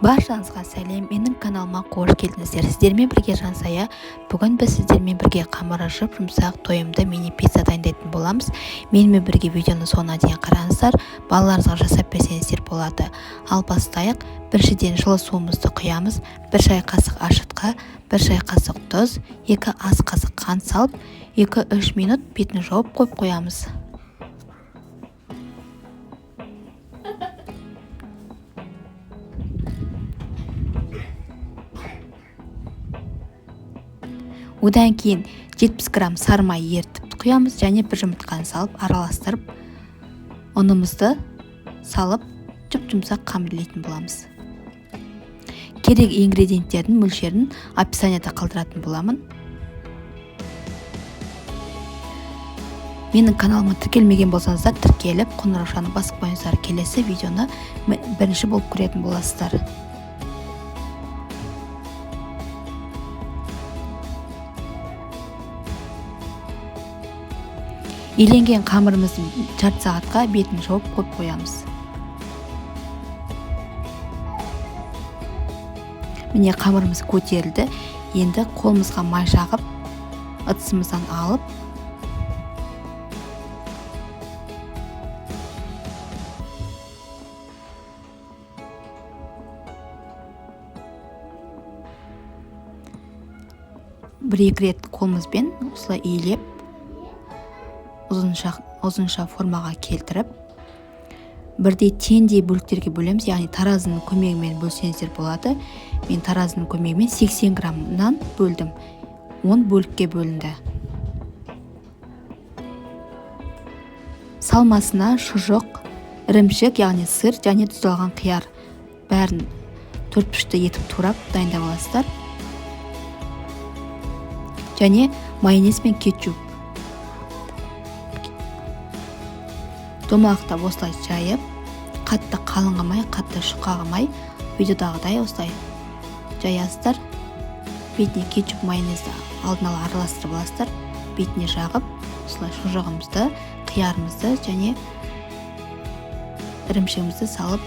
Баршаңызға сәлем, менің каналыма қош келдіңіздер. Сіздермен бірге Жансая. Бүгін біз сіздермен бірге қамыр ашып, жұмсақ, тойымды мини пицца дайындайтын боламыз. Менімен бірге видеоны соңына дейін қараңыздар. Балаларыңызға жасап берсеңіздер болады. Ал бастайық. Біріншіден жылы суымызды құямыз. 1 шай қасық ашытқы, 1 шай қасық тұз, 2 ас қасық қант салып, 2-3 минут бетін жауып қойып қоямыз. Одан кейін 70 грамм сары май ертіп құямыз және бір жұмыртқаны салып араластырып, ұнымызды салып жұп-жұмсақ қамырлайтын боламыз. Керек ингредиенттердің мөлшерін описанияда қалдыратын боламын. Менің каналыма тіркелмеген болсаңыздар, тіркеліп, қоңыраушаны басып қойыңыздар. Келесі видеоны бірінші болып көретін боласыздар. Иленген қамырымыздың жарты сағатқа бетін жауып қойып қоямыз. Міне қамырымыз көтерілді. Енді қолымызға май жағып, ыдысымыздан алып, бір-екі рет қолымызбен осылай иілеп, ұзынша формаға келтіріп, бірдей теңдей бөліктерге бөлеміз, яғни таразының көмегімен бөлсеңіздер болады. Мен таразының көмегімен 80 граммнан бөлдім. 10 бөлікке бөлінді. Салмасына шұжық, ірімшік, яғни сыр және тұздалған қияр бәрін төртбұрышты етіп турап дайындап аласыздар. Және майонез бен кетчуп. Домалақтап осылай жайып, қатты қалыңғымай, қатты шұқағымай, видеодағыдай осылай жаясыздар. Бетіне кетчуп, майонезді алдын ала араластырып аласыздар. Бетіне жағып, осылай шұжығымызды, қиярымызды және ірімшігімізді салып,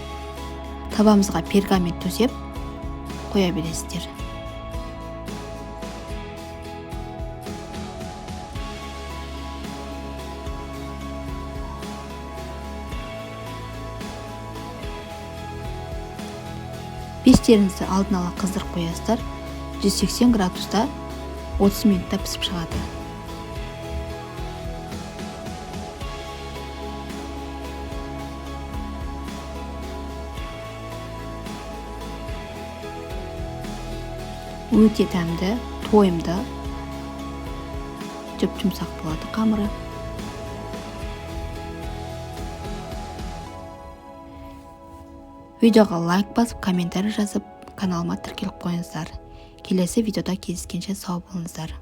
табамызға пергамент төсеп қоя бересіздер. Пештеріңізді алдын ала қыздырып қоясыздар. 180 градуста 30 минутта пісіп шығады. Өте дәмді, тойымды, жұп-жұмсақ болады қамыры. Видеоға лайк басып, комментарий жазып, каналыма тіркеліп қойыңыздар. Келесі видеода кездескенше сау болыңыздар.